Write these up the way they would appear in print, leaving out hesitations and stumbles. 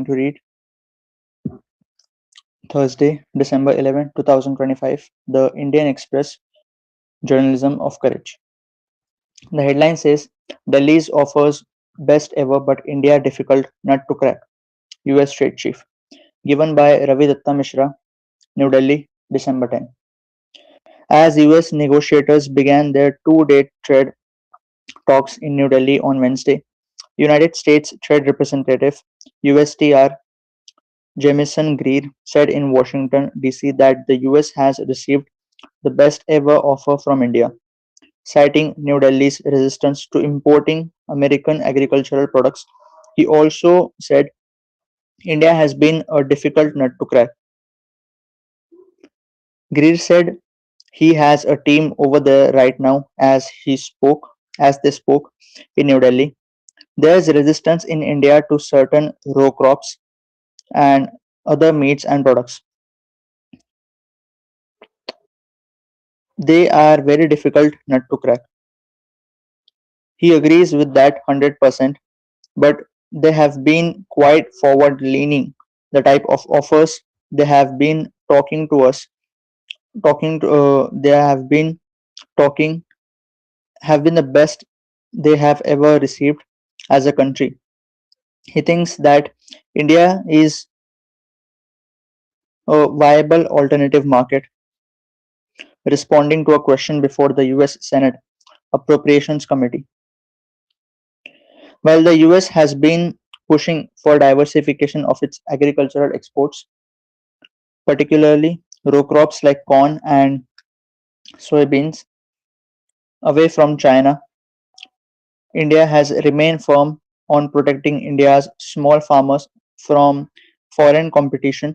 going to read Thursday, December 11, 2025, the Indian Express Journalism of Courage. The headline says Delhi's offers best ever but India difficult nut to crack. US Trade Chief. Given by Ravi Datta Mishra, New Delhi, December 10. As US negotiators began their two-day trade talks in New Delhi on Wednesday, United States Trade Representative USTR Jamieson Greer said in Washington, D.C. that the US has received the best ever offer from India, citing New Delhi's resistance to importing American agricultural products. He also said India has been a difficult nut to crack. Greer said he has a team over there right now as they spoke in New Delhi. There's resistance in India to certain row crops and other meats and products. They are very difficult nut to crack. He agrees with that 100%, but they have been quite forward leaning. The type of offers they have been talking to us, they have been talking, have been the best they have ever received as a country. He thinks that India is a viable alternative market, responding to a question before the US Senate Appropriations Committee. While the US has been pushing for diversification of its agricultural exports, particularly row crops like corn and soybeans, away from China, India has remained firm on protecting India's small farmers from foreign competition.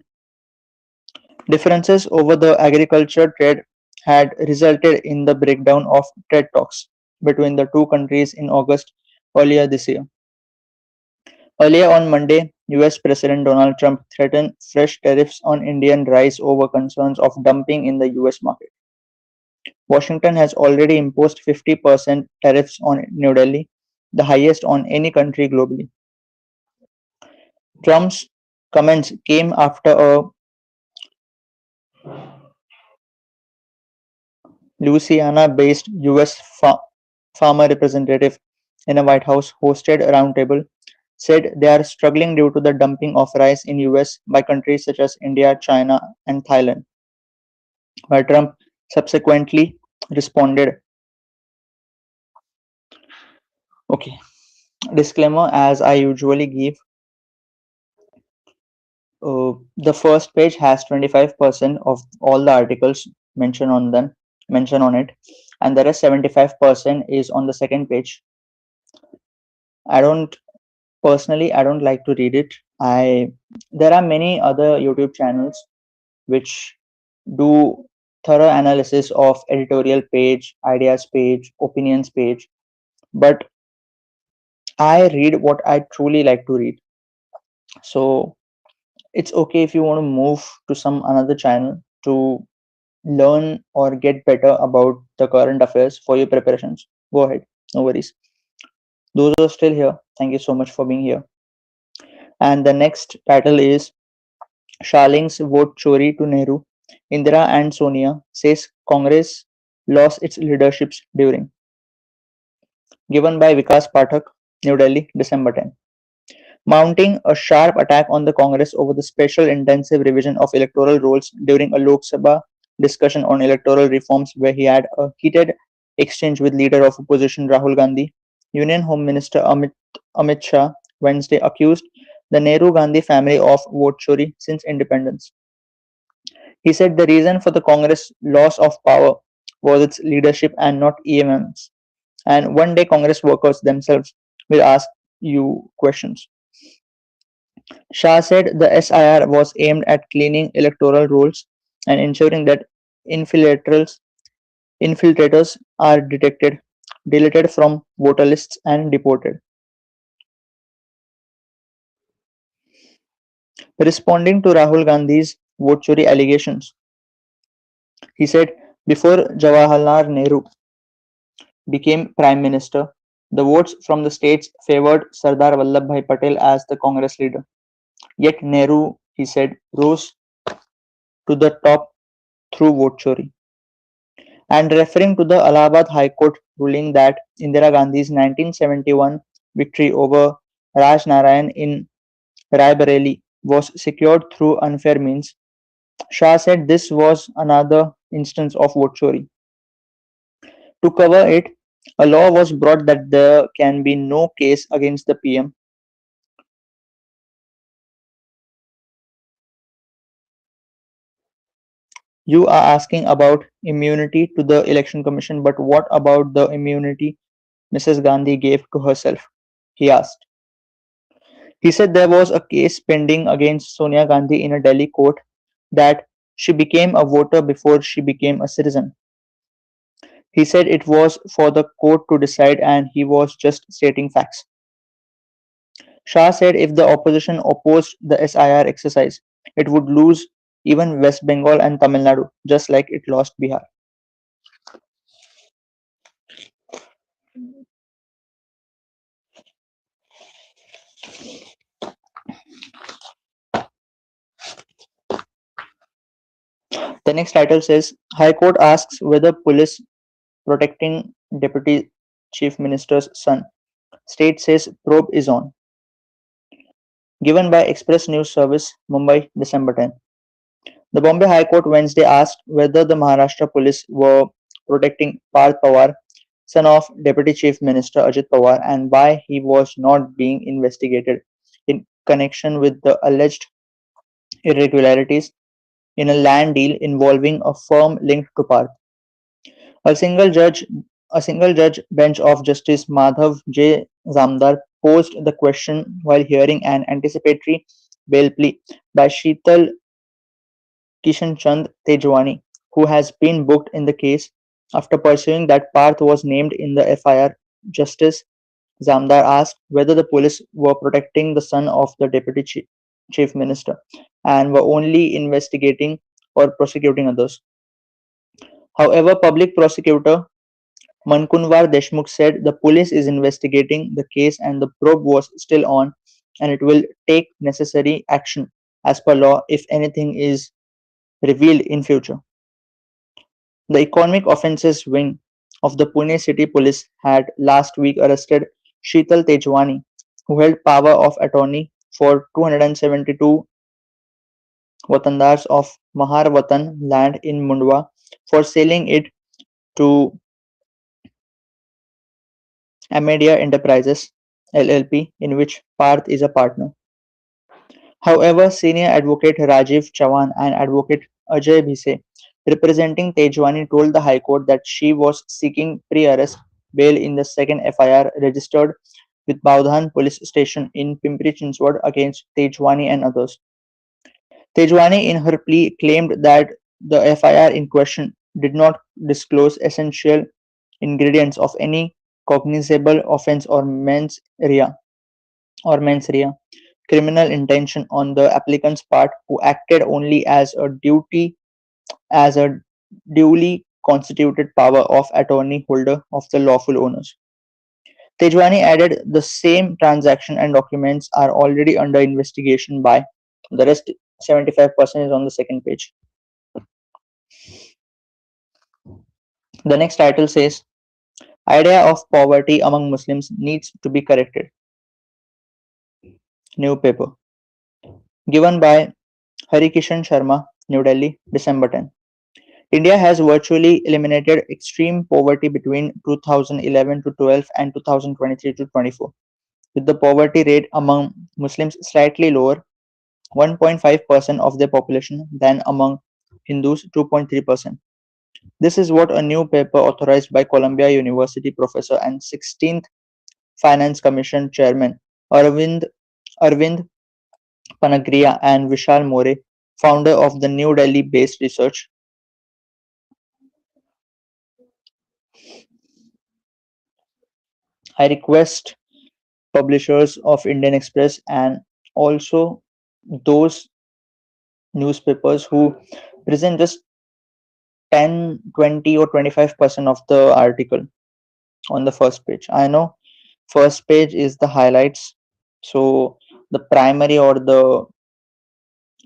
Differences over the agriculture trade had resulted in the breakdown of trade talks between the two countries in August earlier this year. Earlier on Monday, US President Donald Trump threatened fresh tariffs on Indian rice over concerns of dumping in the US market. Washington has already imposed 50% tariffs on New Delhi, the highest on any country globally. Trump's comments came after a Louisiana-based US farmer representative in a White House hosted roundtable said they are struggling due to the dumping of rice in US by countries such as India, China, and Thailand. Where Trump subsequently responded, okay, disclaimer as I usually give, the first page has 25% of all the articles mentioned on it, and the rest 75% is on the second page. I don't Personally, I don't like to read it. I There are many other YouTube channels which do thorough analysis of editorial page, ideas page, opinions page, but I read what I truly like to read. So it's okay if you want to move to some another channel to learn or get better about the current affairs for your preparations. Go ahead, no worries. Those who are still here, thank you so much for being here. And the next title is Shaling's vote chori to Nehru, Indira and Sonia says Congress lost its leaderships during. Given by Vikas Pathak, New Delhi, December 10. Mounting a sharp attack on the Congress over the special intensive revision of electoral rolls during a Lok Sabha discussion on electoral reforms where he had a heated exchange with leader of opposition Rahul Gandhi, Union Home Minister Amit Shah Wednesday accused the Nehru Gandhi family of vote chori since independence. He said the reason for the Congress loss of power was its leadership and not EMMs. And one day Congress workers themselves will ask you questions. Shah said the SIR was aimed at cleaning electoral rolls and ensuring that infiltrators, infiltrators are detected, deleted from voter lists, and deported. Responding to Rahul Gandhi's vote chori allegations, he said, before Jawaharlal Nehru became Prime Minister, the votes from the states favored Sardar Vallabhbhai Patel as the Congress leader. Yet Nehru, he said, rose to the top through vote chori. And referring to the Allahabad High Court ruling that Indira Gandhi's 1971 victory over Raj Narayan in Raebareli was secured through unfair means, Shah said this was another instance of vote chori. To cover it, a law was brought that there can be no case against the PM. You are asking about immunity to the Election Commission, but what about the immunity Mrs. Gandhi gave to herself? He asked. He said there was a case pending against Sonia Gandhi in a Delhi court that she became a voter before she became a citizen. He said it was for the court to decide and he was just stating facts. Shah said if the opposition opposed the SIR exercise, it would lose even West Bengal and Tamil Nadu, just like it lost Bihar. The next title says High Court asks whether police protecting Deputy Chief Minister's son. State says probe is on. Given by Express News Service, Mumbai, December 10. The Bombay High Court Wednesday asked whether the Maharashtra police were protecting Parth Pawar, son of Deputy Chief Minister Ajit Pawar, and why he was not being investigated in connection with the alleged irregularities in a land deal involving a firm linked to Parth. A single judge a single judge bench of Justice Madhav J. Zamdar posed the question while hearing an anticipatory bail plea by Sheetal Kishanchand Tejwani, who has been booked in the case after pursuing that Parth was named in the FIR. Justice Zamdar asked whether the police were protecting the son of the deputy chief minister and were only investigating or prosecuting others. However, public prosecutor Mankunwar Deshmukh said the police is investigating the case and the probe was still on and it will take necessary action as per law if anything is revealed in future. The Economic Offences Wing of the Pune City Police had last week arrested Sheetal Tejwani, who held power of attorney for 272 watandars of Mahar Watan land in Mundwa for selling it to Amadia Enterprises LLP, in which Parth is a partner. However, senior advocate Rajiv Chavan and advocate Ajay Bhise, representing Tejwani, told the High Court that she was seeking pre-arrest bail in the second FIR registered with Baudhan Police Station in Pimpri Chinchwad against Tejwani and others. Tejwani, in her plea, claimed that the FIR in question did not disclose essential ingredients of any cognizable offence or mens rea criminal intention on the applicant's part who acted only as a duly constituted power of attorney holder of the lawful owners. Tejwani added the same transaction and documents are already under investigation by the rest 75% is on the second page. The next title says idea of poverty among Muslims needs to be corrected. New paper. Given by Harikishan Sharma, New Delhi, December 10. India has virtually eliminated extreme poverty between 2011 to 12 and 2023 to 24, with the poverty rate among Muslims slightly lower, 1.5% of their population, than among Hindus, 2.3%. This is what a new paper authorized by Columbia University professor and 16th Finance Commission Chairman Arvind Panagria and Vishal More, founder of the New Delhi-based research. I request publishers of Indian Express and also those newspapers who present just 10, 20, or 25% of the article on the first page. I know first page is the highlights, so the primary or the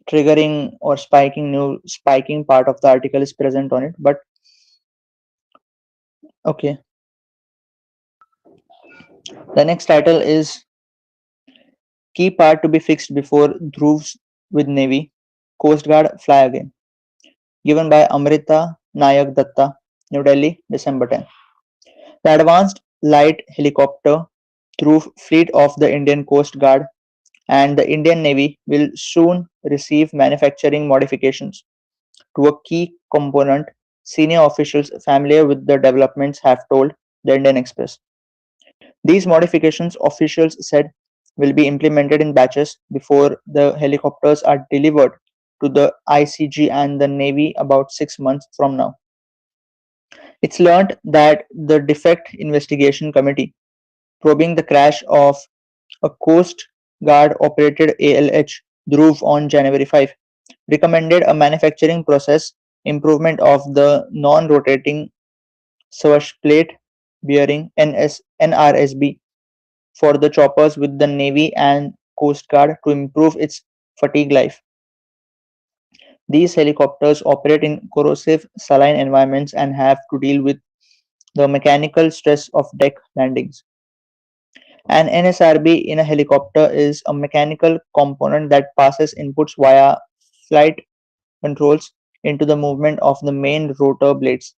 triggering or spiking part of the article is present on it. But okay, the next title is key part to be fixed before Dhruv's with Navy Coast Guard fly again. Given by Amrita Nayak Datta, New Delhi, December 10. The advanced light helicopter Dhruv fleet of the Indian Coast Guard and the Indian Navy will soon receive manufacturing modifications to a key component. Senior officials familiar with the developments have told the Indian Express. These modifications, officials said, will be implemented in batches before the helicopters are delivered to the ICG and the Navy about 6 months from now. It's learned that the Defect Investigation Committee probing the crash of a Coast Guard operated ALH Dhruv on January 5 recommended a manufacturing process improvement of the non-rotating swashplate bearing NRSB for the choppers with the Navy and Coast Guard to improve its fatigue life. These helicopters operate in corrosive saline environments and have to deal with the mechanical stress of deck landings. An NSRB in a helicopter is a mechanical component that passes inputs via flight controls into the movement of the main rotor blades.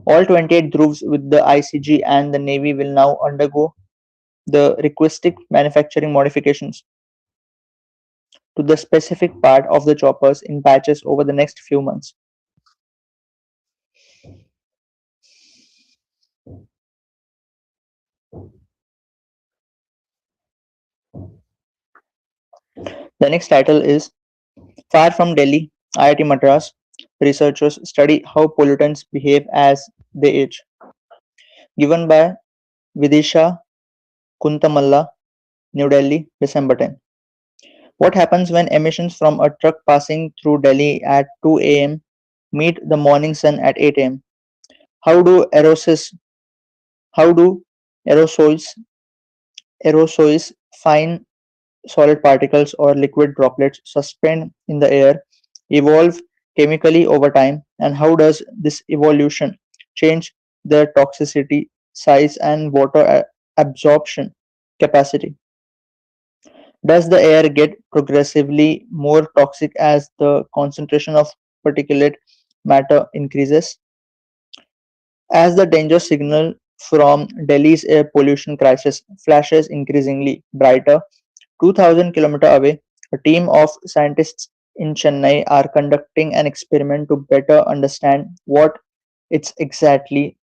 All 28 Dhruvs with the ICG and the Navy will now undergo the requisite manufacturing modifications to the specific part of the choppers in batches over the next few months. The next title is Far from Delhi, IIT Madras researchers study how pollutants behave as they age. Given by Vidisha Kuntamalla, New Delhi, December 10. What happens when emissions from a truck passing through Delhi at 2 a.m. meet the morning sun at 8 a.m.? How do aerosols, how do aerosols, aerosols, fine solid particles or liquid droplets suspend in the air evolve chemically over time, and how does this evolution change their toxicity, size, and water absorption capacity? Does the air get progressively more toxic as the concentration of particulate matter increases? As the danger signal from Delhi's air pollution crisis flashes increasingly brighter, 2000 km away, a team of scientists in Chennai are conducting an experiment to better understand it's exactly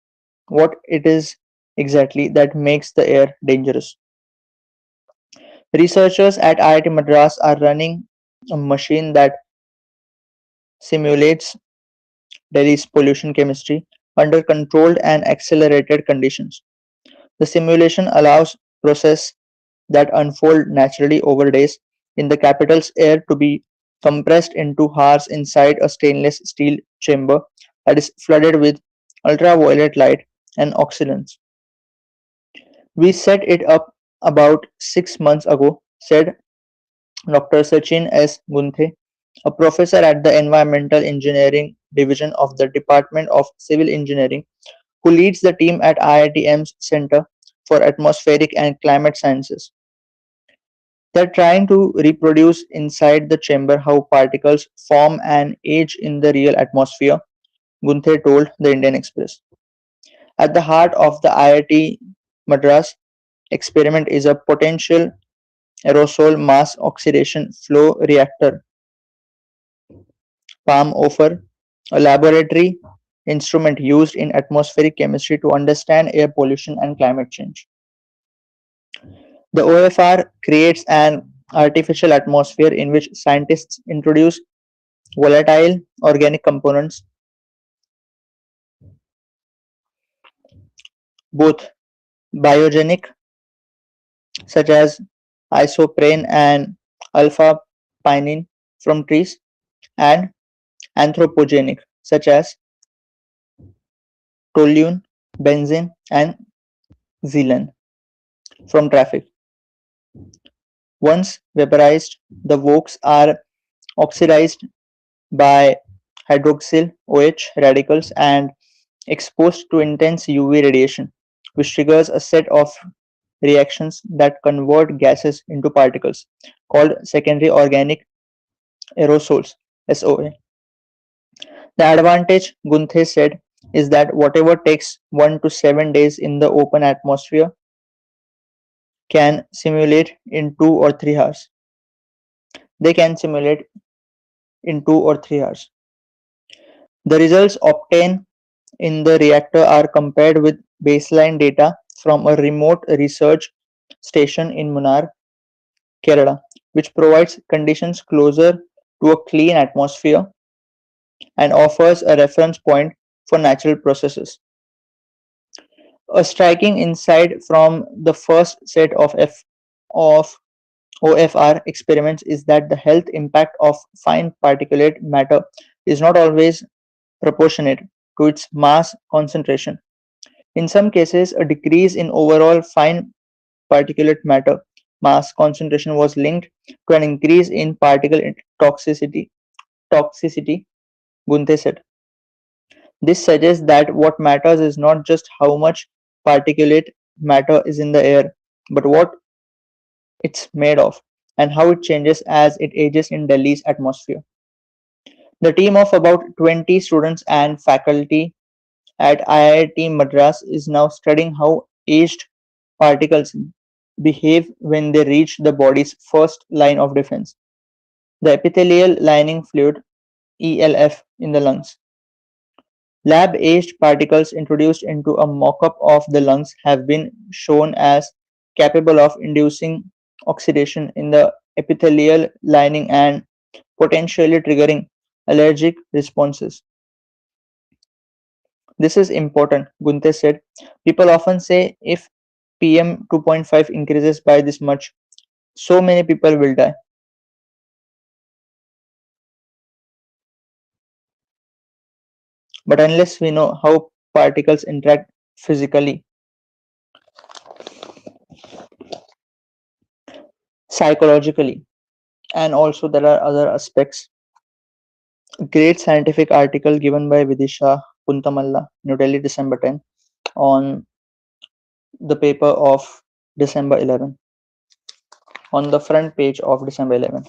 what it is exactly that makes the air dangerous. Researchers at IIT Madras are running a machine that simulates Delhi's pollution chemistry under controlled and accelerated conditions. The simulation allows process that unfold naturally over days in the capital's air to be compressed into hours inside a stainless steel chamber that is flooded with ultraviolet light and oxidants. We set it up about 6 months ago, said Dr. Sachin S. Gunthe, a professor at the Environmental Engineering Division of the Department of Civil Engineering, who leads the team at IITM's Center for Atmospheric and Climate Sciences. They're trying to reproduce inside the chamber how particles form and age in the real atmosphere, Gunthe told the Indian Express. At the heart of the IIT Madras experiment is a potential aerosol mass oxidation flow reactor, PAM-OFER, a laboratory instrument used in atmospheric chemistry to understand air pollution and climate change. The OFR creates an artificial atmosphere in which scientists introduce volatile organic components, both biogenic, such as isoprene and alpha pinene from trees, and anthropogenic, such as toluene, benzene, and xylene from traffic. Once vaporized, the VOCs are oxidized by hydroxyl OH radicals and exposed to intense UV radiation, which triggers a set of reactions that convert gases into particles called secondary organic aerosols SOA. The advantage, Gunthe said, is that whatever takes 1 to 7 days in the open atmosphere can simulate in 2 or 3 hours. They can simulate in 2 or 3 hours. The results obtained in the reactor are compared with baseline data from a remote research station in Munnar, Kerala, which provides conditions closer to a clean atmosphere and offers a reference point for natural processes. A striking insight from the first set of OFR experiments is that the health impact of fine particulate matter is not always proportionate to its mass concentration. In some cases, a decrease in overall fine particulate matter mass concentration was linked to an increase in particle toxicity. Toxicity, Gunthe said. This suggests that what matters is not just how much particulate matter is in the air, but what it's made of and how it changes as it ages in Delhi's atmosphere. The team of about 20 students and faculty at IIT Madras is now studying how aged particles behave when they reach the body's first line of defense, the epithelial lining fluid ELF in the lungs. Lab aged particles introduced into a mock up of the lungs have been shown as capable of inducing oxidation in the epithelial lining and potentially triggering allergic responses. This is important, Gunthe said. People often say if PM 2.5 increases by this much, so many people will die. But unless we know how particles interact physically, psychologically, and also there are other aspects. Great scientific article given by Vidisha Puntamalla, New Delhi, December 10, on the paper of December 11, on the front page of December 11.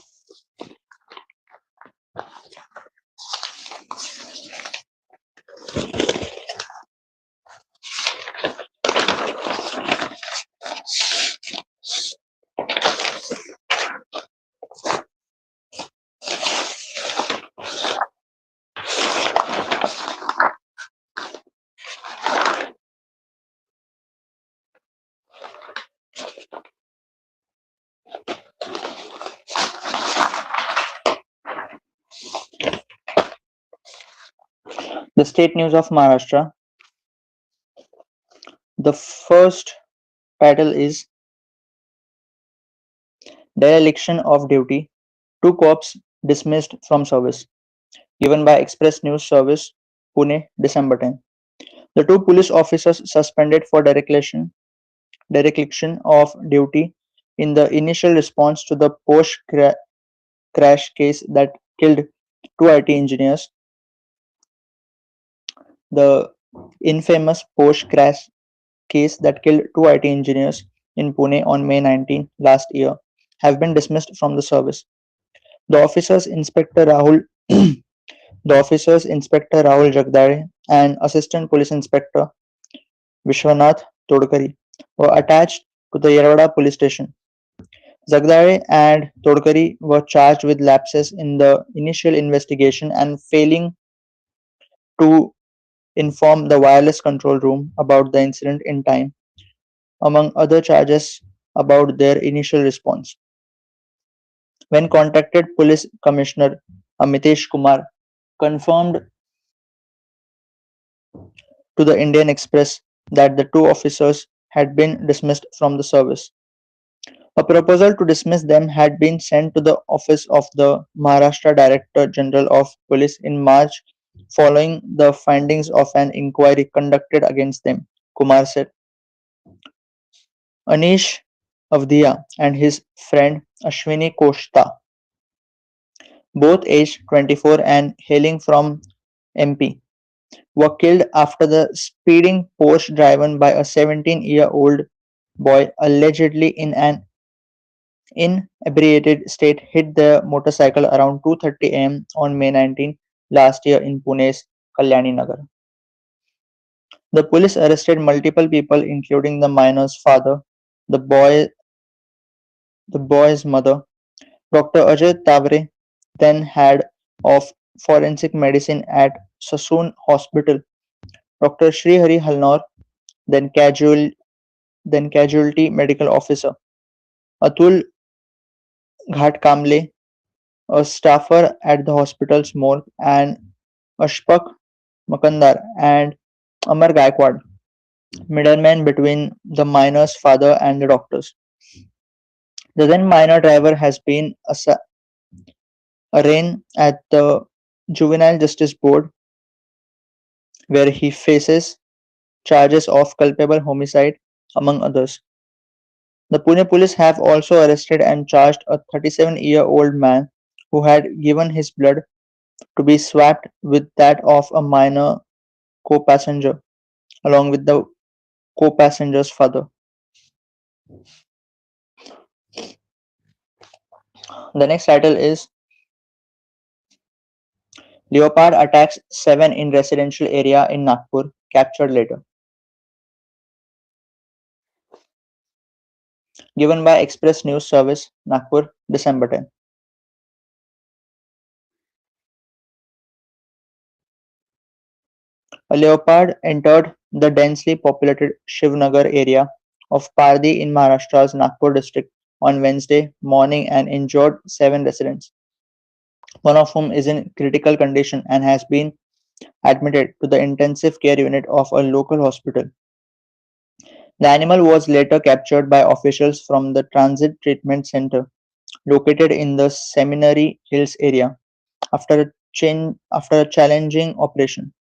The state news of Maharashtra. The first title is Dereliction of Duty. Two cops dismissed from service. Given by Express News Service, Pune, December 10. The two police officers suspended for dereliction of duty in the initial response to the Porsche crash case that killed two IT engineers. The infamous Porsche crash case that killed two IT engineers in Pune on May 19 last year have been dismissed from the service. The officers Inspector Rahul the officers Inspector Rahul Jagdare and Assistant Police Inspector Vishwanath Todkari were attached to the Yerwada police station. Jagdare and Todkari were charged with lapses in the initial investigation and failing to inform the wireless control room about the incident in time, among other charges about their initial response. When contacted, Police Commissioner Amitesh Kumar confirmed to the Indian Express that the two officers had been dismissed from the service. A proposal to dismiss them had been sent to the office of the Maharashtra Director General of Police in March following the findings of an inquiry conducted against them, Kumar said. Anish Avdia and his friend Ashwini Koshta both aged 24 and hailing from MP, were killed after the speeding Porsche driven by a 17-year-old boy allegedly in an inebriated state hit their motorcycle around 2:30 am on May 19 last year in Pune's Kalyani Nagar. The police arrested multiple people including the minor's father, the boy the boy's mother, Dr. Ajay Tavre, then head of forensic medicine at Sassoon Hospital, Dr. Srihari Halnor, then casualty medical officer, Atul Ghatkamble, a staffer at the hospital's morgue, and Ashfaq Makandar and Amar Gaikwad, middleman between the minor's father and the doctors. The then minor driver has been arraigned at the Juvenile Justice Board, where he faces charges of culpable homicide, among others. The Pune police have also arrested and charged a 37-year-old man who had given his blood to be swapped with that of a minor co-passenger, along with the co-passenger's father. The next title is Leopard attacks 7 in residential area in Nagpur, captured later. Given by Express News Service, Nagpur, December 10. A leopard entered the densely populated Shivnagar area of Pardi in Maharashtra's Nagpur district on Wednesday morning and injured 7 residents, one of whom is in critical condition and has been admitted to the intensive care unit of a local hospital. The animal was later captured by officials from the Transit Treatment Center located in the Seminary Hills area after a challenging operation.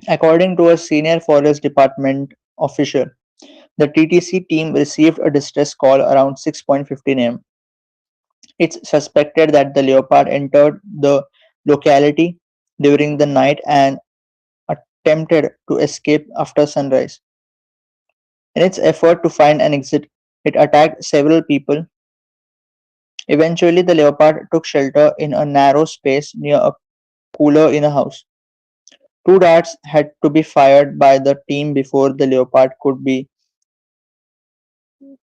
According to a senior Forest Department official, the TTC team received a distress call around 6:15 am. It's suspected that the leopard entered the locality during the night and attempted to escape after sunrise. In its effort to find an exit, it attacked several people. Eventually, the leopard took shelter in a narrow space near a cooler in a house. Two darts had to be fired by the team before the leopard could be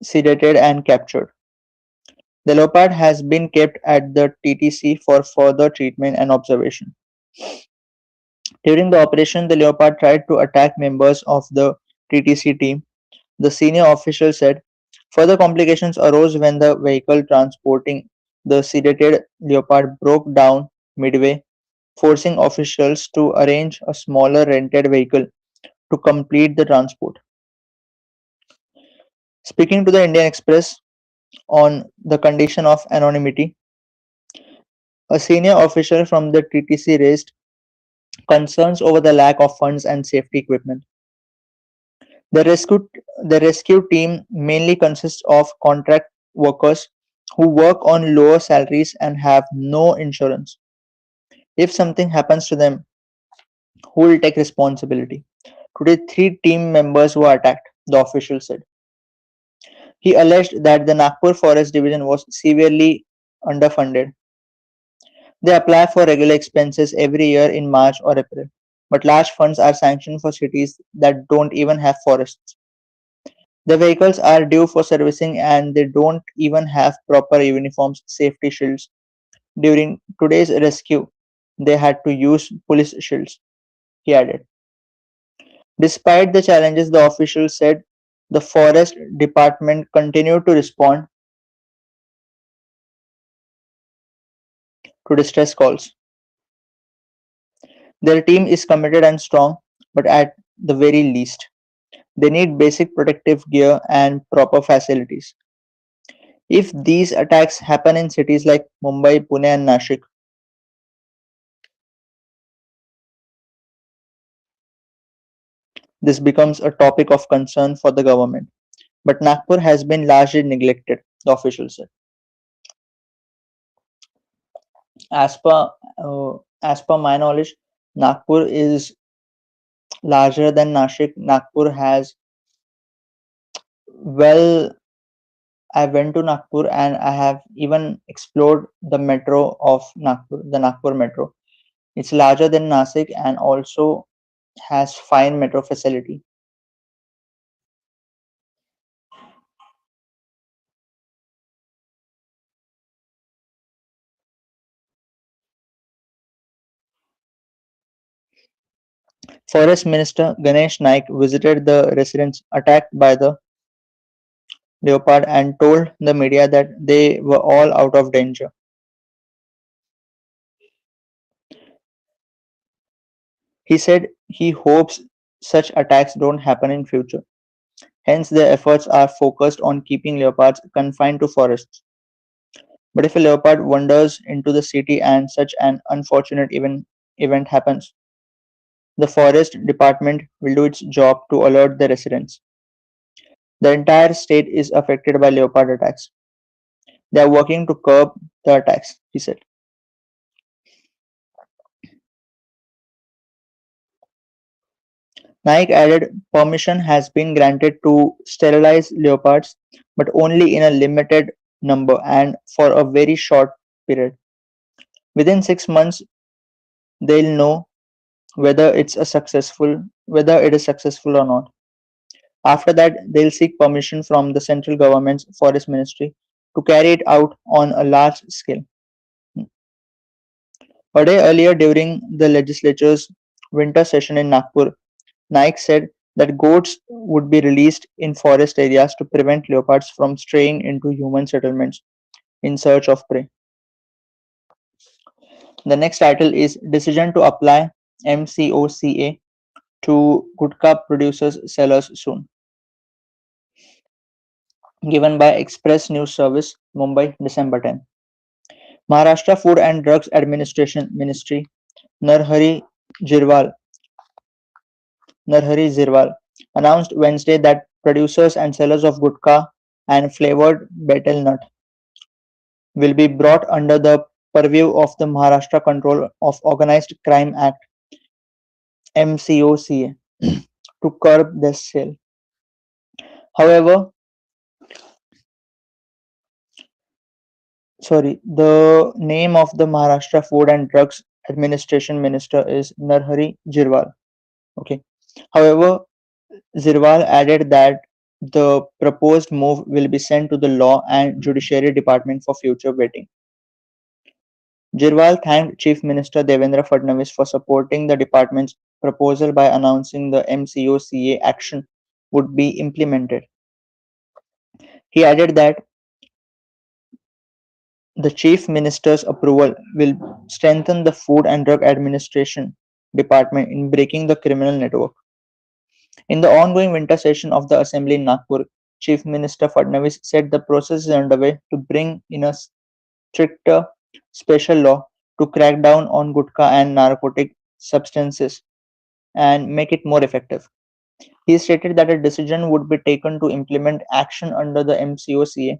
sedated and captured. The leopard has been kept at the TTC for further treatment and observation. During the operation, the leopard tried to attack members of the TTC team. The senior official said further complications arose when the vehicle transporting the sedated leopard broke down midway, forcing officials to arrange a smaller rented vehicle to complete the transport. Speaking to the Indian Express on the condition of anonymity, a senior official from the TTC raised concerns over the lack of funds and safety equipment. The rescue, the rescue team mainly consists of contract workers who work on lower salaries and have no insurance. If something happens to them, who will take responsibility? Today, 3 team members were attacked, the official said. He alleged that the Nagpur Forest Division was severely underfunded. They apply for regular expenses every year in March or April, but large funds are sanctioned for cities that don't even have forests. The vehicles are due for servicing and they don't even have proper uniforms, safety shields. During today's rescue, they had to use police shields, he added. Despite the challenges, the official said the forest department continued to respond to distress calls. Their team is committed and strong, but at the very least, they need basic protective gear and proper facilities. If these attacks happen in cities like Mumbai, Pune, and Nashik, this becomes a topic of concern for the government. But Nagpur has been largely neglected, the official said. As per as per my knowledge, Nagpur is larger than Nashik. Nagpur has well. I went to Nagpur and I have even explored the metro of Nagpur, the Nagpur metro. It's larger than Nasik and also has fine metro facility. Forest Minister Ganesh Naik visited the residents attacked by the leopard and told the media that they were all out of danger. He said he hopes such attacks don't happen in future. Hence, their efforts are focused on keeping leopards confined to forests. But if a leopard wanders into the city and such an unfortunate event happens, the forest department will do its job to alert the residents. The entire state is affected by leopard attacks. They are working to curb the attacks, he said. Naik added permission has been granted to sterilize leopards, but only in a limited number and for a very short period. Within 6 months, they'll know whether it is successful or not. After that, they'll seek permission from the central government's forest ministry to carry it out on a large scale. A day earlier, during the legislature's winter session in Nagpur, Naik said that goats would be released in forest areas to prevent leopards from straying into human settlements in search of prey. The next title is Decision to Apply MCOCA to Gutka Producers Sellers Soon, given by Express News Service, Mumbai, December 10. Maharashtra Food and Drugs Administration Ministry Narhari Jirwal Narhari Zirwal announced Wednesday that producers and sellers of gutka and flavored betel nut will be brought under the purview of the Maharashtra Control of Organized Crime Act (MCOCA) to curb this sale. However, the name of the Maharashtra Food and Drugs Administration Minister is Narhari Jirwal. Okay. However, Zirwal added that the proposed move will be sent to the Law and Judiciary Department for future vetting. Jirwal thanked Chief Minister Devendra Fadnavis for supporting the department's proposal by announcing the MCOCA action would be implemented. He added that the Chief Minister's approval will strengthen the Food and Drug Administration department in breaking the criminal network. In the ongoing winter session of the Assembly in Nagpur, Chief Minister Fadnavis said the process is underway to bring in a stricter special law to crack down on gutka and narcotic substances and make it more effective. He stated that a decision would be taken to implement action under the MCOCA.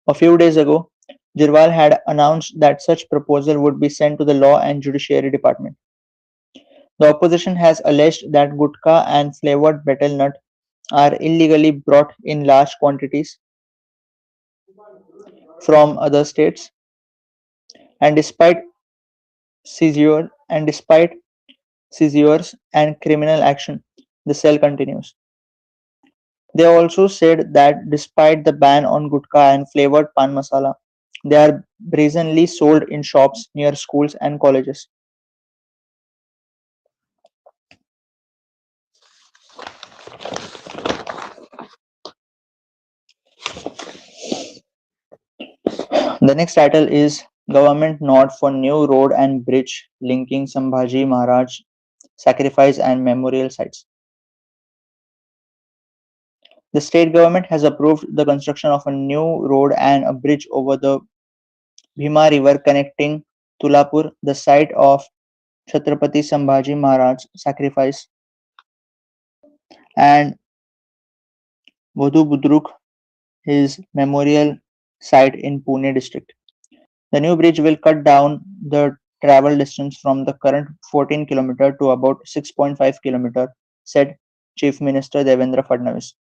A few days ago, Jirwal had announced that such proposal would be sent to the Law and Judiciary Department. The opposition has alleged that gutka and flavored betel nut are illegally brought in large quantities from other states, and despite seizures and criminal action, the sale continues. They also said that despite the ban on gutka and flavored pan masala, they are brazenly sold in shops near schools and colleges. The next title is Government Nod for New Road and Bridge Linking Sambhaji Maharaj Sacrifice and Memorial Sites. The state government has approved the construction of a new road and a bridge over the Bhima River connecting Tulapur, the site of Chhatrapati Sambhaji Maharaj sacrifice, and Vadhu Budruk, his memorial site in Pune district. The new bridge will cut down the travel distance from the current 14 km to about 6.5 km, said Chief Minister Devendra Fadnavis,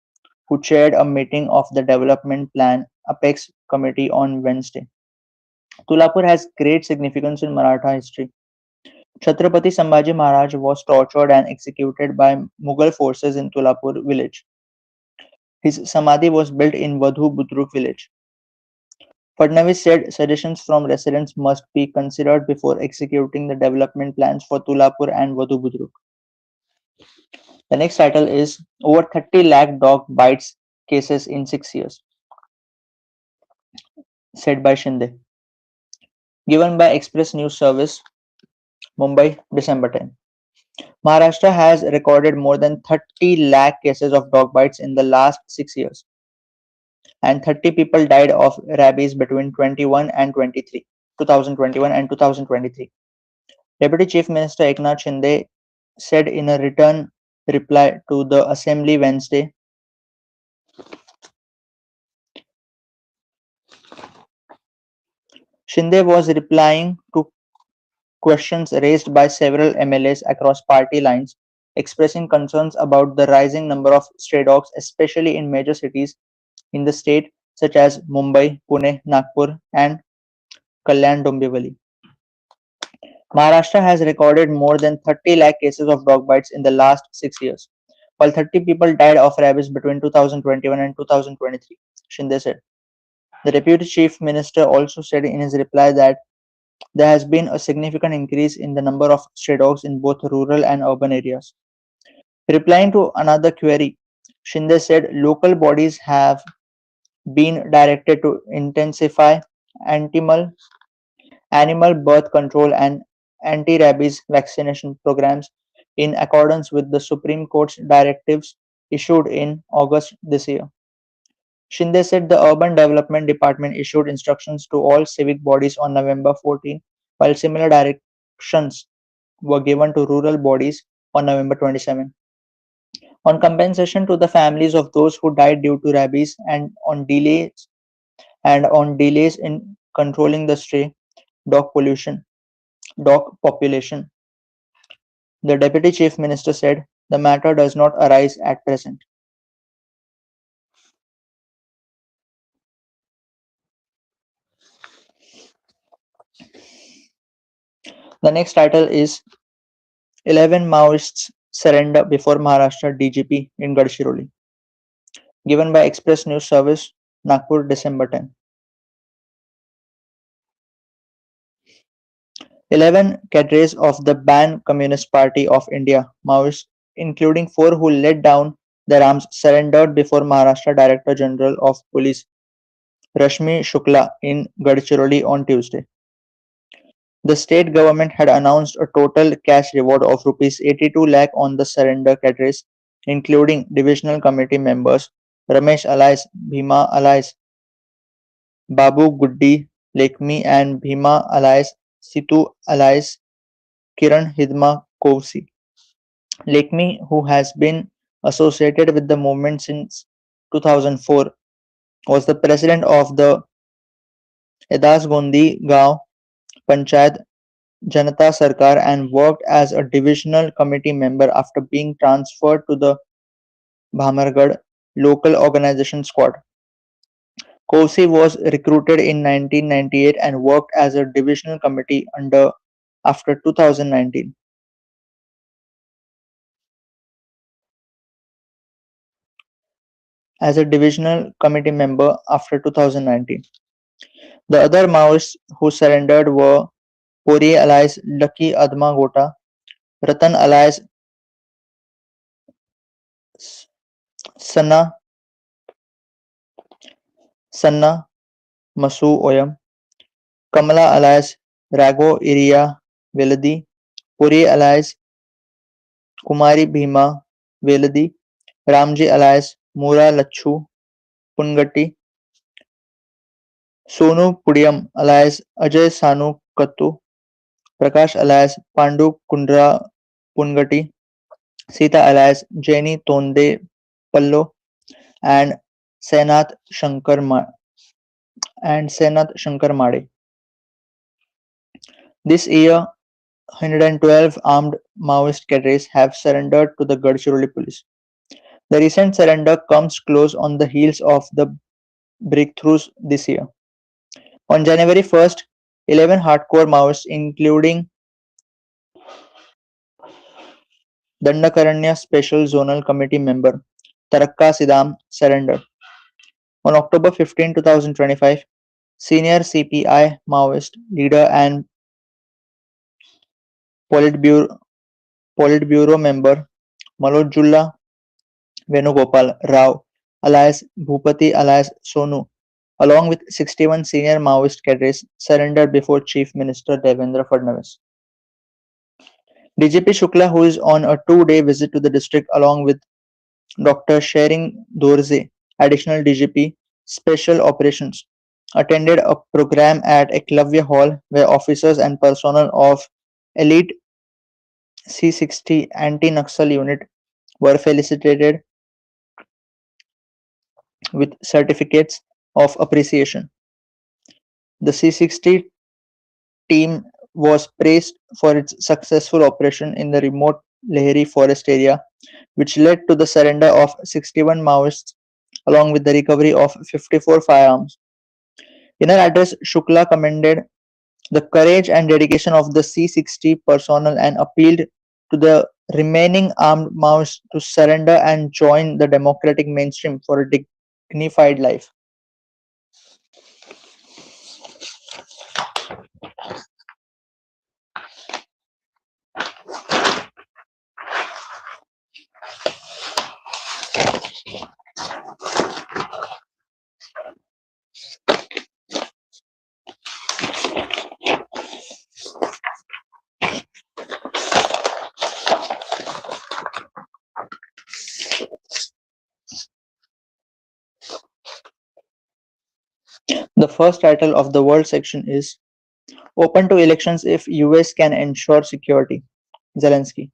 who chaired a meeting of the Development Plan Apex Committee on Wednesday. Tulapur has great significance in Maratha history. Chhatrapati Sambhaji Maharaj was tortured and executed by Mughal forces in Tulapur village. His samadhi was built in Vadhu Budruk village. Fadnavis said suggestions from residents must be considered before executing the development plans for Tulapur and Vadhu Budruk. The next title is Over 30 lakh dog bites cases in 6 years, said by Shinde. Given by Express News Service, Mumbai, December 10. Maharashtra has recorded more than 30 lakh cases of dog bites in the last 6 years, and 30 people died of rabies between 2021 and 2023. Deputy Chief Minister Eknath Shinde said in a written reply to the Assembly Wednesday. Shinde was replying to questions raised by several MLAs across party lines, expressing concerns about the rising number of stray dogs, especially in major cities in the state such as Mumbai, Pune, Nagpur, and Kalyan Dombivli. Maharashtra has recorded more than 30 lakh cases of dog bites in the last 6 years, while 30 people died of rabies between 2021 and 2023, Shinde said. The Deputy Chief Minister also said in his reply that there has been a significant increase in the number of stray dogs in both rural and urban areas. Replying to another query, Shinde said local bodies have been directed to intensify animal birth control and anti-rabies vaccination programs in accordance with the Supreme Court's directives issued in August this year. Shinde said the Urban Development Department issued instructions to all civic bodies on November 14, while similar directions were given to rural bodies on November 27. On compensation to the families of those who died due to rabies and on delays in controlling the stray dog population, the Deputy Chief Minister said the matter does not arise at present. The next title is 11 Maoists surrender before Maharashtra DGP in Gadchiroli. Given by Express News Service, Nagpur, December 10. 11 cadres of the banned Communist Party of India Maoists, including 4 who laid down their arms, surrendered before Maharashtra Director General of Police Rashmi Shukla in Gadchiroli on Tuesday. The state government had announced a total cash reward of Rs 82 lakh on the surrender cadres, including divisional committee members Ramesh alias Bhima alias Babu Guddi Lekmi and Bhima alias Situ alias Kiran Hidma Kovsi. Lekmi, who has been associated with the movement since 2004, was the president of the Edasgondi Gaon Panchayat Janata Sarkar and worked as a divisional committee member after being transferred to the Bhamargarh local organization squad. Kovsi was recruited in 1998 and worked as a divisional committee under after 2019. As a divisional committee member after 2019. The other Maoists who surrendered were Puri alias Lucky Adma Gota, Ratan alias Sanna Sanna Masu Oyam, Kamala alias Rago Iria Veladi, Puri alias Kumari Bhima Veladi, Ramji alias Mura Lachu Pungatti, Sonu Pudiyam alias Ajay Sanu Kattu, Prakash alias Pandu Kundra Pungatti, Sita alias Jenny Tonde Pallo, and Senath Shankar and Senath Shankar Made. This year, 112 armed Maoist cadres have surrendered to the Gadchiroli police. The recent surrender comes close on the heels of the breakthroughs this year. On January 1st, 11 hardcore Maoists, including Dandakaranya Special Zonal Committee member Tarakka Sidam, surrendered. On October 15, 2025, senior CPI Maoist leader and Politburo, Politburo member Malojulla Venugopal Rao, alias Bhupati alias Sonu, along with 61 senior Maoist cadres, surrendered before Chief Minister Devendra Fadnavis. DGP Shukla, who is on a 2-day visit to the district along with Dr. Sharing Dorze, additional DGP, Special Operations, attended a program at Eklavya Hall where officers and personnel of elite C-60 anti-Naxal unit were felicitated with certificates of appreciation. The C-60 team was praised for its successful operation in the remote Lehri forest area, which led to the surrender of 61 Maoists along with the recovery of 54 firearms. In her address, Shukla commended the courage and dedication of the C-60 personnel and appealed to the remaining armed Maoists to surrender and join the democratic mainstream for a dignified life. The first title of the world section is Open to Elections if US can ensure security. Zelensky.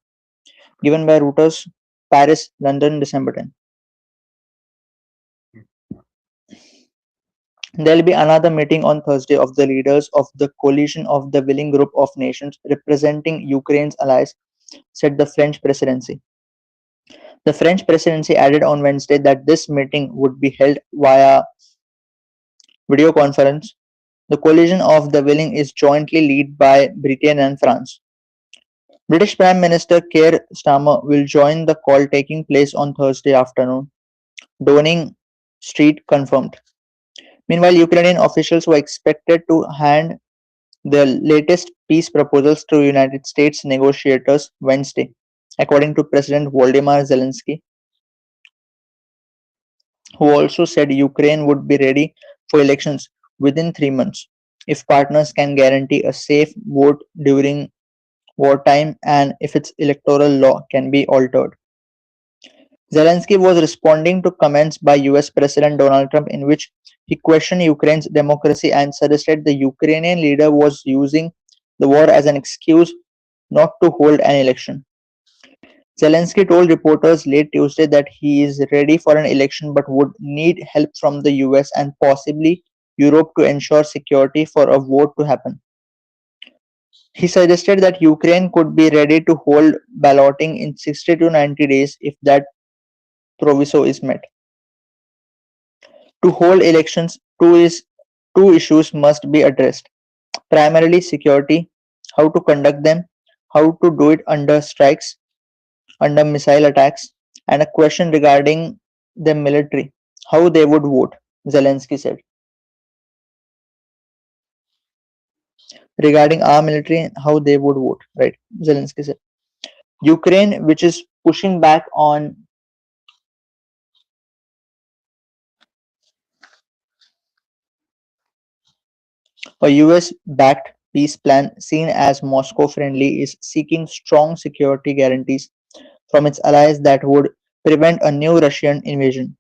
Given by Reuters, Paris, London, December 10. There will be another meeting on Thursday of the leaders of the coalition of the willing group of nations representing Ukraine's allies, said the French presidency. The French presidency added on Wednesday that this meeting would be held via video conference. The coalition of the willing is jointly led by Britain and France. British Prime Minister Keir Starmer will join the call taking place on Thursday afternoon, Downing Street confirmed. Meanwhile, Ukrainian officials were expected to hand the latest peace proposals to United States negotiators Wednesday, according to President Volodymyr Zelensky, who also said Ukraine would be ready for elections within 3 months if partners can guarantee a safe vote during wartime and if its electoral law can be altered. Zelensky was responding to comments by US President Donald Trump in which he questioned Ukraine's democracy and suggested the Ukrainian leader was using the war as an excuse not to hold an election. Zelensky told reporters late Tuesday that he is ready for an election but would need help from the US and possibly Europe to ensure security for a vote to happen. He suggested that Ukraine could be ready to hold balloting in 60 to 90 days if that proviso is met. To hold elections, two issues must be addressed. Primarily security, how to conduct them, how to do it under strikes, under missile attacks, and a question regarding the military, how they would vote, Zelensky said. Regarding our military and how they would vote, right? Zelensky said. Ukraine, which is pushing back on a US-backed peace plan seen as Moscow-friendly, is seeking strong security guarantees from its allies that would prevent a new Russian invasion.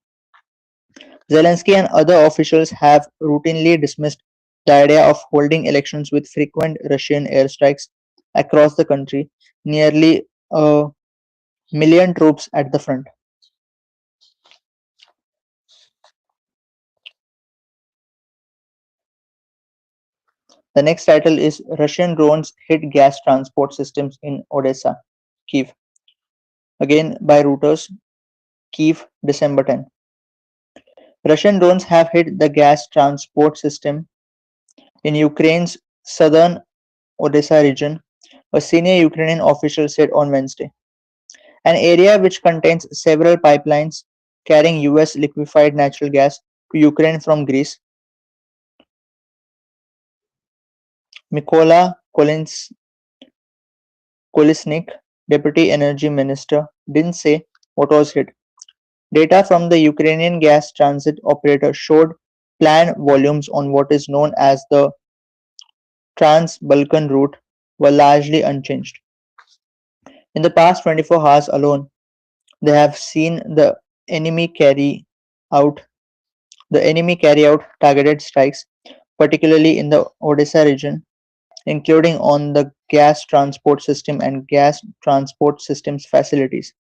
Zelensky and other officials have routinely dismissed the idea of holding elections with frequent Russian airstrikes across the country, nearly a million troops at the front. The next title is Russian drones hit gas transport systems in Odessa, Kiev. Again by Reuters, Kiev, December 10. Russian drones have hit the gas transport system in Ukraine's southern Odessa region, a senior Ukrainian official said on Wednesday. An area which contains several pipelines carrying US liquefied natural gas to Ukraine from Greece. Mykola Kolesnik, deputy energy minister, didn't say what was hit. Data from the Ukrainian gas transit operator showed planned volumes on what is known as the Trans-Balkan route were largely unchanged. In the past 24 hours alone, they have seen enemy carry out the enemy carry out targeted strikes, particularly in the Odessa region, including on the gas transport system and gas transport systems facilities,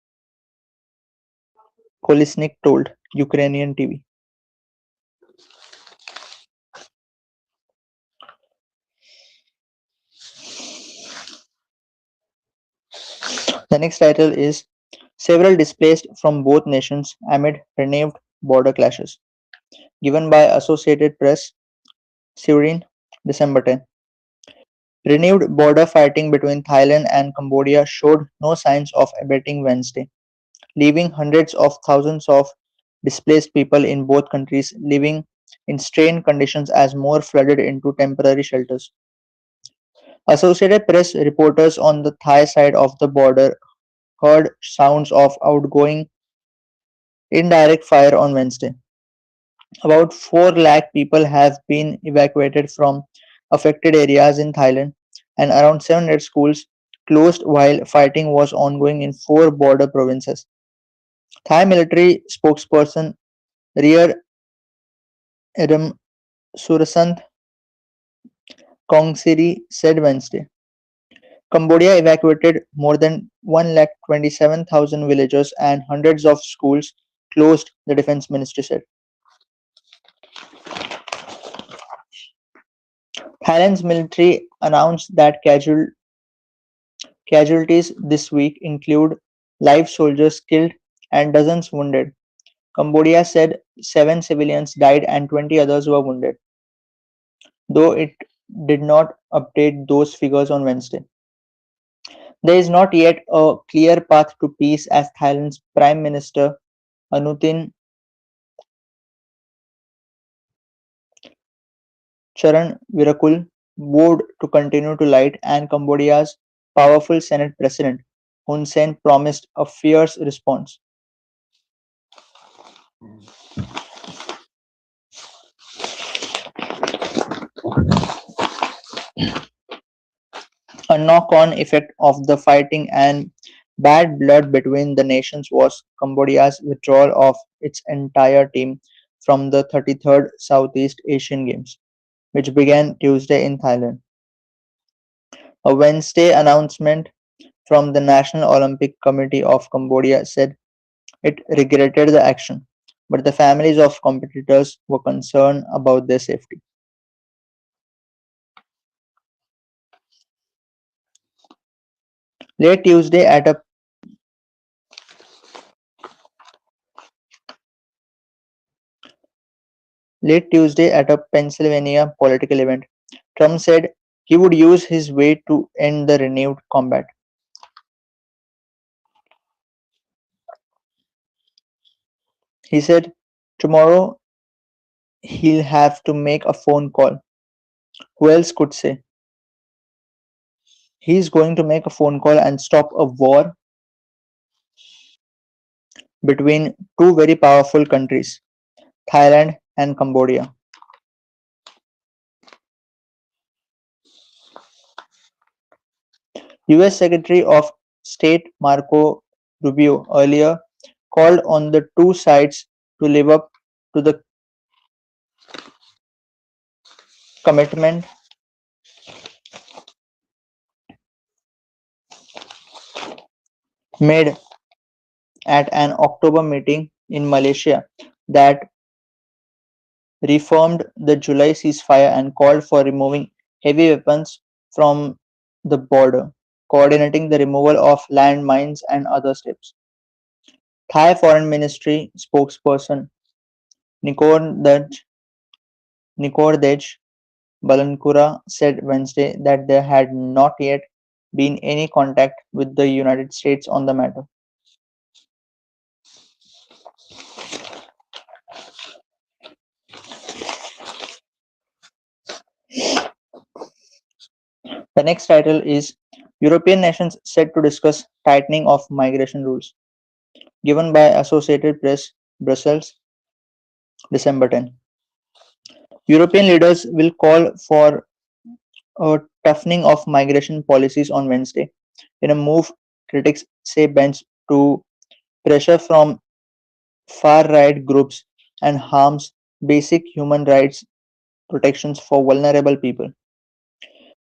Kolesnik told Ukrainian TV. The next title is Several Displaced from Both Nations Amid Renewed Border Clashes, given by Associated Press, Syrian, December 10. Renewed border fighting between Thailand and Cambodia showed no signs of abating Wednesday, leaving hundreds of thousands of displaced people in both countries living in strained conditions as more flooded into temporary shelters. Associated Press reporters on the Thai side of the border heard sounds of outgoing indirect fire on Wednesday. About 4 lakh people have been evacuated from affected areas in Thailand, and around 700 schools closed while fighting was ongoing in 4 border provinces. Thai military spokesperson Rear Adm. Surasant Kongsiri said Wednesday. Cambodia evacuated more than 1,27,000 villagers and hundreds of schools closed, the defense ministry said. Thailand's military announced that casualties this week include live soldiers killed and dozens wounded. Cambodia said 7 civilians died and 20 others were wounded, though it did not update those figures on Wednesday. There is not yet a clear path to peace as Thailand's Prime Minister Anutin Charan Virakul vowed to continue to lead, and Cambodia's powerful Senate President Hun Sen promised a fierce response. A knock-on effect of the fighting and bad blood between the nations was Cambodia's withdrawal of its entire team from the 33rd Southeast Asian Games, which began Tuesday in Thailand. A Wednesday announcement from the National Olympic Committee of Cambodia said it regretted the action, but the families of competitors were concerned about their safety. Late Tuesday at a Late Tuesday at a Pennsylvania political event, Trump said he would use his way to end the renewed combat. He said tomorrow he'll have to make a phone call. Who else could say? He's going to make a phone call and stop a war between two very powerful countries, Thailand and Cambodia. US Secretary of State Marco Rubio earlier called on the two sides to live up to the commitment made at an October meeting in Malaysia that reaffirmed the July ceasefire and called for removing heavy weapons from the border, coordinating the removal of landmines and other steps. Thai Foreign Ministry spokesperson Nikordej Nikordej Balankura said Wednesday that there had not yet been any contact with the United States on the matter. The next title is European nations set to discuss tightening of migration rules, given by Associated Press, Brussels, December 10. European leaders will call for a toughening of migration policies on Wednesday, in a move critics say bends to pressure from far right groups and harms basic human rights protections for vulnerable people.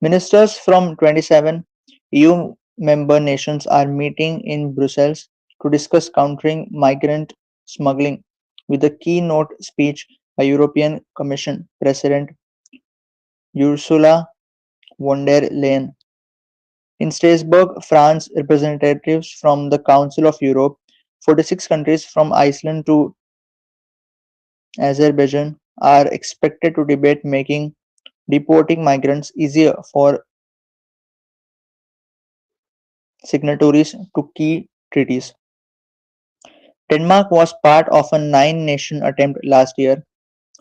Ministers from 27 EU member nations are meeting in Brussels to discuss countering migrant smuggling, with a keynote speech by European Commission President Ursula von der Leyen. In Strasbourg, France, representatives from the Council of Europe, 46 countries from Iceland to Azerbaijan are expected to debate making deporting migrants easier for signatories to key treaties. Denmark was part of a nine-nation attempt last year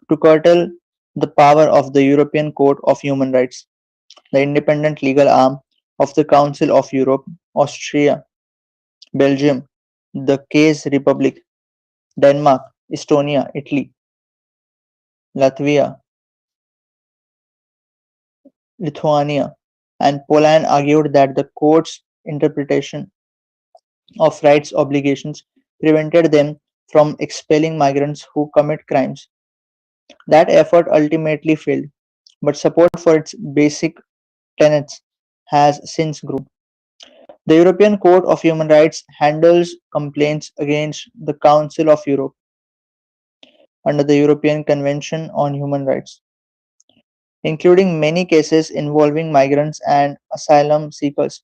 to curtail the power of the European Court of Human Rights, the independent legal arm of the Council of Europe. Austria, Belgium, the Czech Republic, Denmark, Estonia, Italy, Latvia, Lithuania, and Poland argued that the court's interpretation of rights obligations prevented them from expelling migrants who commit crimes. That effort ultimately failed, but support for its basic tenets has since grown. The European Court of Human Rights handles complaints against the Council of Europe under the European Convention on Human Rights, including many cases involving migrants and asylum seekers.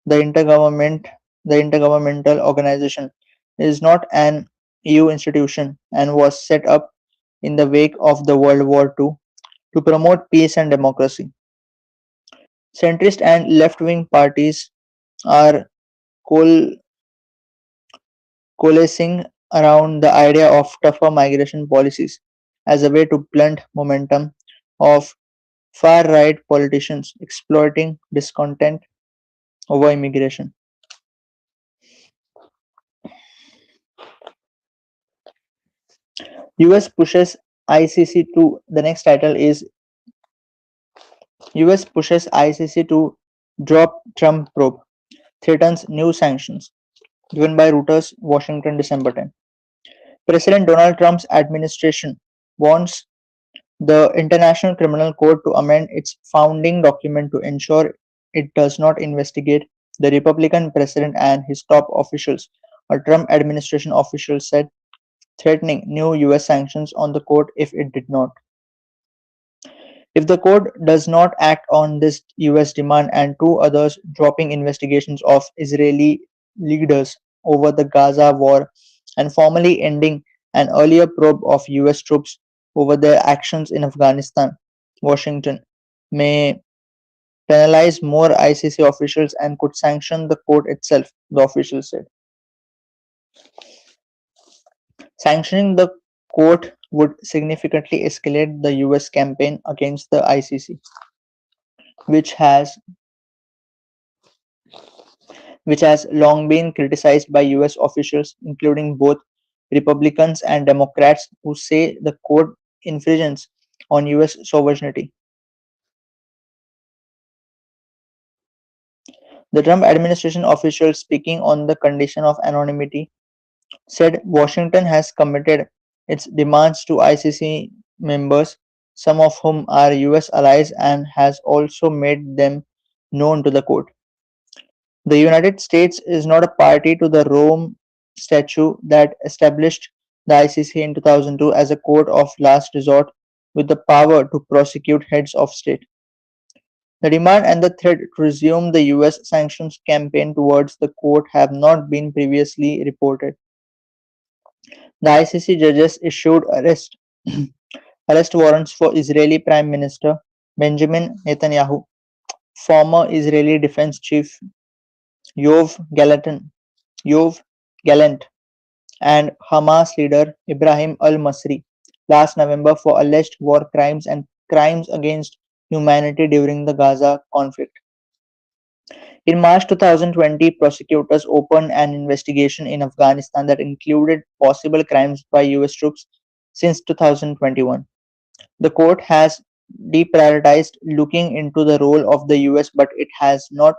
The intergovernment the intergovernmental organization is not an EU institution and was set up in the wake of the World War II to promote peace and democracy. Centrist and left-wing parties are coal- coalescing around the idea of tougher migration policies as a way to blunt momentum of far-right politicians exploiting discontent over immigration. US pushes ICC to the next title is US pushes ICC to drop Trump probe, threatens new sanctions. Given by Reuters, Washington, December 10. President Donald Trump's administration wants the International Criminal Court to amend its founding document to ensure it does not investigate the Republican president and his top officials, a Trump administration official said, threatening new US sanctions on the court if it did not. If the court does not act on this US demand and two others dropping investigations of Israeli leaders over the Gaza war and formally ending an earlier probe of US troops over their actions in Afghanistan, Washington may penalize more ICC officials and could sanction the court itself, the official said. Sanctioning the court would significantly escalate the US campaign against the ICC, which has which has long been criticized by US officials, including both Republicans and Democrats, who say the court infringes on US sovereignty. The Trump administration official, speaking on the condition of anonymity, said Washington has committed its demands to ICC members, some of whom are US allies, and has also made them known to the court. The United States is not a party to the Rome Statute that established the ICC in 2002 as a court of last resort with the power to prosecute heads of state. The demand and the threat to resume the US sanctions campaign towards the court have not been previously reported. The ICC judges issued arrest warrants for Israeli Prime Minister Benjamin Netanyahu, former Israeli Defense Chief Yoav Yoav Gallant, and Hamas leader Ibrahim al-Masri last November for alleged war crimes and crimes against humanity during the Gaza conflict. In March 2020, prosecutors opened an investigation in Afghanistan that included possible crimes by US troops since 2021. The court has deprioritized looking into the role of the US, but it has not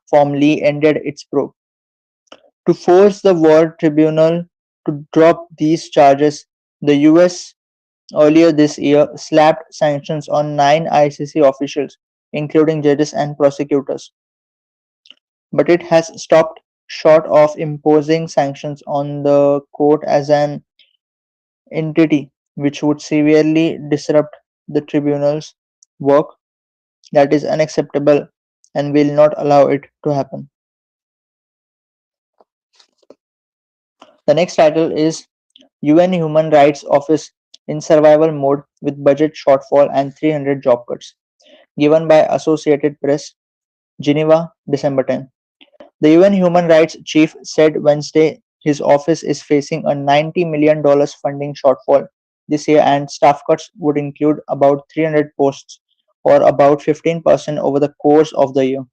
formally ended its probe. To force the War Tribunal to drop these charges, the US earlier this year slapped sanctions on 9 ICC officials, including judges and prosecutors, but it has stopped short of imposing sanctions on the court as an entity, which would severely disrupt the tribunal's work. That is unacceptable and will not allow it to happen. The next title is UN Human Rights Office in Survival Mode with Budget Shortfall and 300 Job Cuts, given by Associated Press, Geneva, December 10. The UN Human Rights Chief said Wednesday his office is facing a $90 million funding shortfall this year and staff cuts would include about 300 posts or about 15% over the course of the year.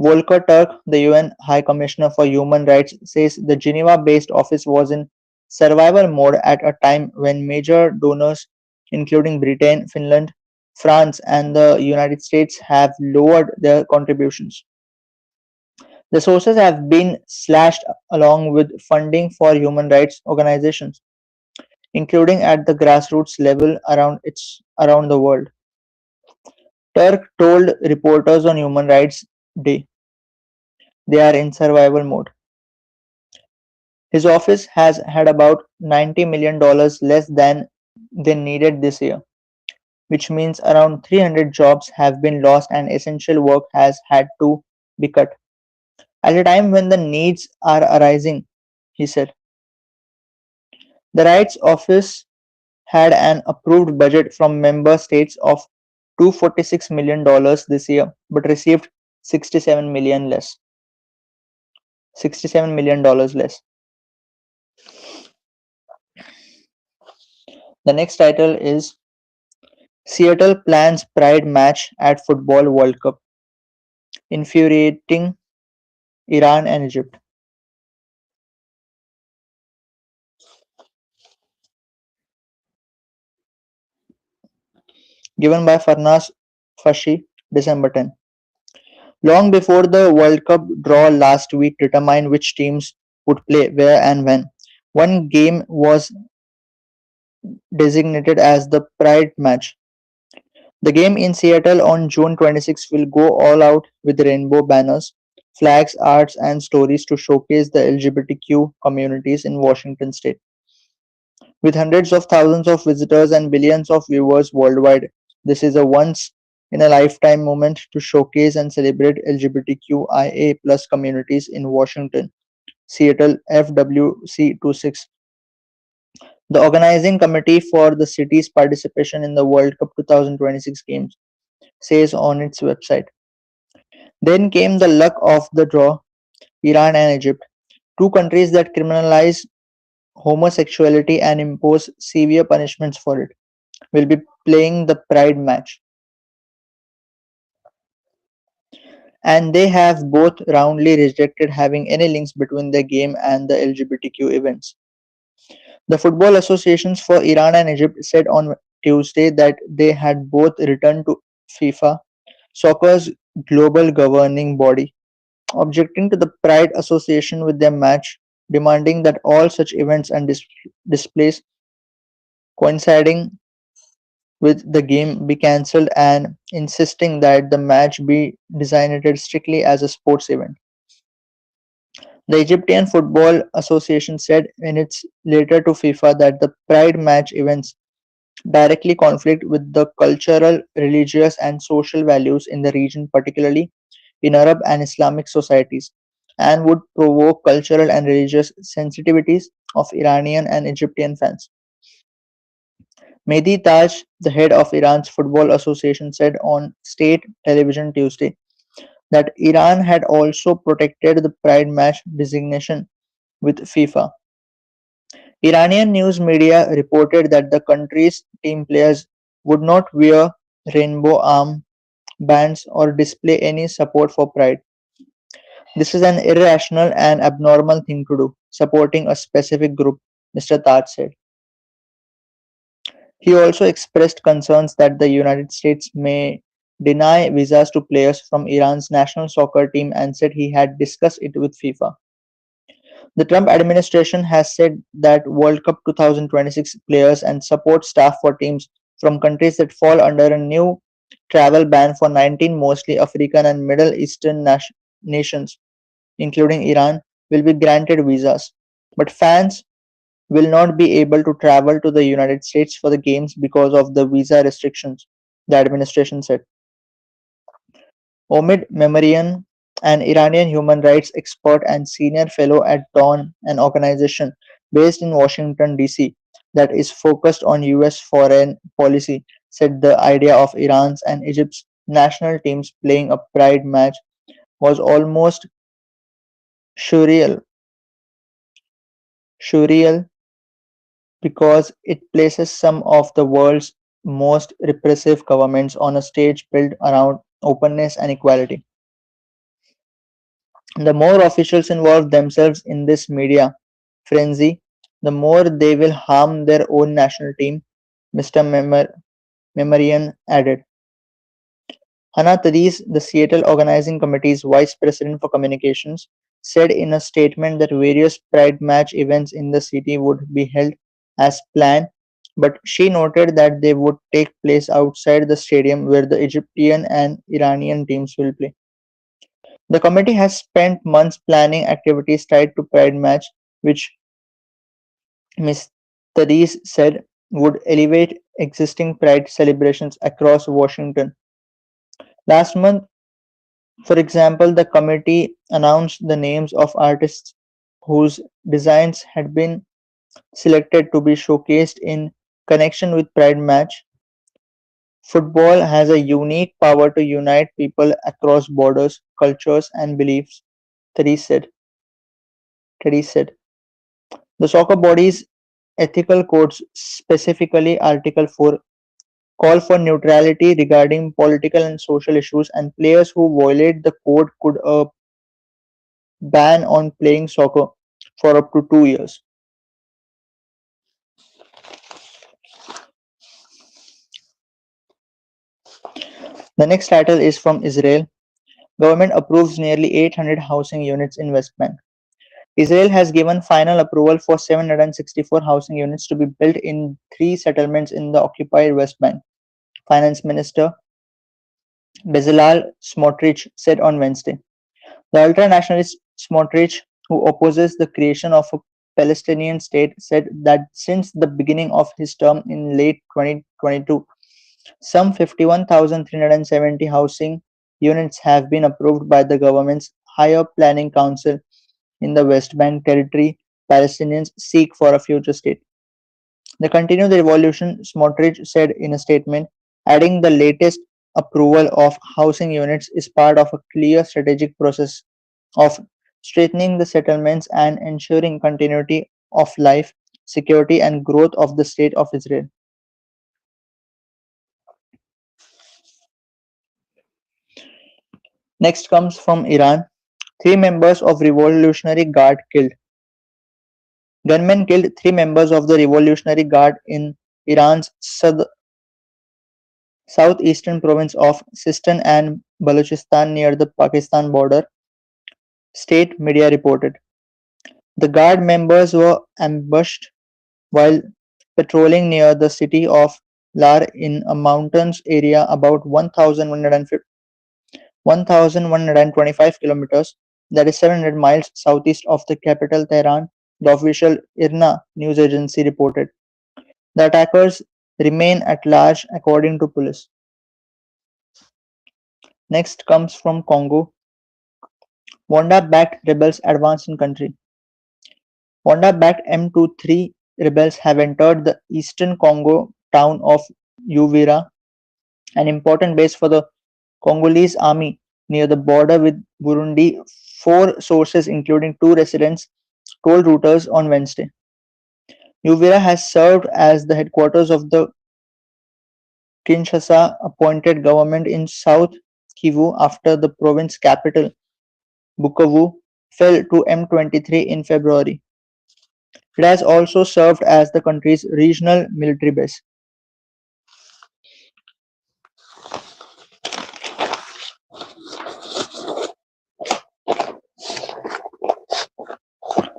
Volker Turk, the UN High Commissioner for Human Rights, says the Geneva-based office was in survival mode at a time when major donors, including Britain, Finland, France, and the United States, have lowered their contributions. The sources have been slashed along with funding for human rights organizations, including at the grassroots level around the world. Turk told reporters on Human Rights Day they are in survival mode. His office has had about $90 million less than they needed this year, which means around 300 jobs have been lost and essential work has had to be cut. At a time when the needs are arising, he said. The Rights Office had an approved budget from member states of $246 million this year, but received 67 million dollars less. The next title is Seattle plans Pride match at Football World Cup, infuriating Iran and Egypt. Given by Farnas Fashi, December 10. Long before the World Cup draw last week determined which teams would play where and when, one game was designated as the Pride match. The game in Seattle on June 26 will go all out with rainbow banners, flags, arts, and stories to showcase the LGBTQ communities in Washington state. With hundreds of thousands of visitors and billions of viewers worldwide, this is a once in a lifetime moment to showcase and celebrate LGBTQIA plus communities in Washington, Seattle FWC26. The organizing committee for the city's participation in the World Cup 2026 games says on its website. Then came the luck of the draw, Iran and Egypt, two countries that criminalize homosexuality and impose severe punishments for it, will be playing the Pride match. And they have both roundly rejected having any links between the game and the LGBTQ events. The football associations for Iran and Egypt said on Tuesday that they had both returned to FIFA, soccer's global governing body, objecting to the Pride Association with their match, demanding that all such events and displays coinciding with the game be cancelled and insisting that the match be designated strictly as a sports event. The Egyptian Football Association said in its letter to FIFA that the Pride match events directly conflict with the cultural, religious, and social values in the region, particularly in Arab and Islamic societies, and would provoke cultural and religious sensitivities of Iranian and Egyptian fans. Mehdi Taj, the head of Iran's Football Association, said on state television Tuesday that Iran had also protected the Pride match designation with FIFA. Iranian news media reported that the country's team players would not wear rainbow arm bands or display any support for Pride. This is an irrational and abnormal thing to do, supporting a specific group, Mr. Taj said. He also expressed concerns that the United States may deny visas to players from Iran's national soccer team and said he had discussed it with FIFA. The Trump administration has said that World Cup 2026 players and support staff for teams from countries that fall under a new travel ban for 19 mostly African and Middle Eastern nations, including Iran, will be granted visas. But fans will not be able to travel to the United States for the games because of the visa restrictions, the administration said. Omid Memarian, an Iranian human rights expert and senior fellow at Dawn, an organization based in Washington, D.C., that is focused on U.S. foreign policy, said the idea of Iran's and Egypt's national teams playing a pride match was almost surreal, surreal because it places some of the world's most repressive governments on a stage built around openness and equality. The more officials involve themselves in this media frenzy, the more they will harm their own national team, Mr. Memarian added. Hannah Tadis, the Seattle Organizing Committee's vice president for communications, said in a statement that various Pride match events in the city would be held as planned, but she noted that they would take place outside the stadium where the Egyptian and Iranian teams will play. The committee has spent months planning activities tied to Pride match, which Ms. Tadis said would elevate existing Pride celebrations across Washington. Last month, for example, the committee announced the names of artists whose designs had been selected to be showcased in connection with Pride match. Football has a unique power to unite people across borders, cultures, and beliefs, Teddy said. Teddy said. The soccer body's ethical codes, specifically Article 4, call for neutrality regarding political and social issues, and players who violate the code could ban on playing soccer for up to 2 years. The next title is from Israel. Government approves nearly 800 housing units in West Bank. Israel has given final approval for 764 housing units to be built in three settlements in the occupied West Bank. Finance Minister Bezalel Smotrich said on Wednesday. The ultra-nationalist Smotrich, who opposes the creation of a Palestinian state, said that since the beginning of his term in late 2022, some 51,370 housing units have been approved by the government's Higher Planning Council in the West Bank territory Palestinians seek for a future state. They continue the revolution, Smotrich said in a statement, adding the latest approval of housing units is part of a clear strategic process of strengthening the settlements and ensuring continuity of life, security, and growth of the state of Israel. Next comes from Iran. Three members of Revolutionary Guard killed. Gunmen killed three members of the Revolutionary Guard in Iran's southeastern province of Sistan and Balochistan near the Pakistan border, state media reported. The Guard members were ambushed while patrolling near the city of Lar in a mountains area about 1,125 kilometers, that is 700 miles southeast of the capital Tehran, the official IRNA news agency reported. The attackers remain at large according to police. Next comes from Congo. Wanda-backed rebels advance in country. Wanda-backed M23 rebels have entered the eastern Congo town of Uvira, an important base for the Congolese army near the border with Burundi. Four sources, including two residents, told Reuters on Wednesday. Uvira has served as the headquarters of the Kinshasa-appointed government in South Kivu after the province capital, Bukavu, fell to M23 in February. It has also served as the country's regional military base.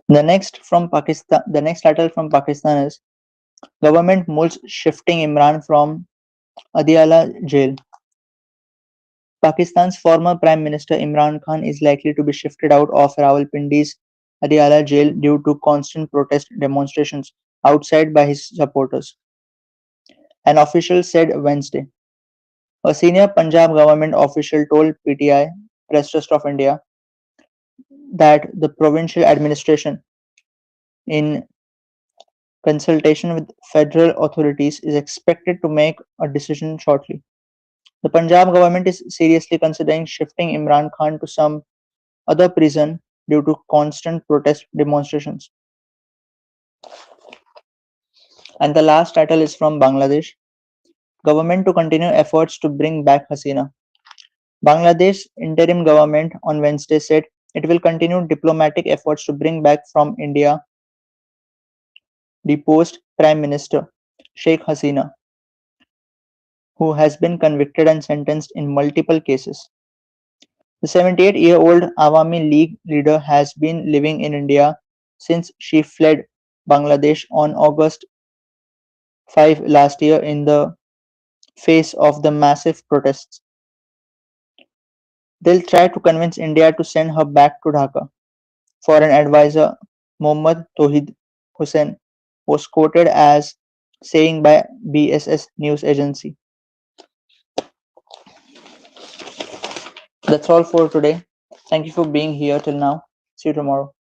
The next title from Pakistan is Government Mulls Shifting Imran from Adiala Jail. Pakistan's former Prime Minister Imran Khan is likely to be shifted out of Rawalpindi's Adiala jail due to constant protest demonstrations outside by his supporters, an official said Wednesday. A senior Punjab government official told PTI, Press Trust of India, that the provincial administration, in consultation with federal authorities, is expected to make a decision shortly. The Punjab government is seriously considering shifting Imran Khan to some other prison due to constant protest demonstrations. And the last title is from Bangladesh. Government to continue efforts to bring back Hasina. Bangladesh interim government on Wednesday said it will continue diplomatic efforts to bring back from India deposed Prime Minister Sheikh Hasina, who has been convicted and sentenced in multiple cases. The 78-year-old Awami League leader has been living in India since she fled Bangladesh on August 5 last year in the face of the massive protests. They'll try to convince India to send her back to Dhaka. Foreign advisor Mohammad Tohid Hussain was quoted as saying by BSS news agency. That's all for today. Thank you for being here till now. See you tomorrow.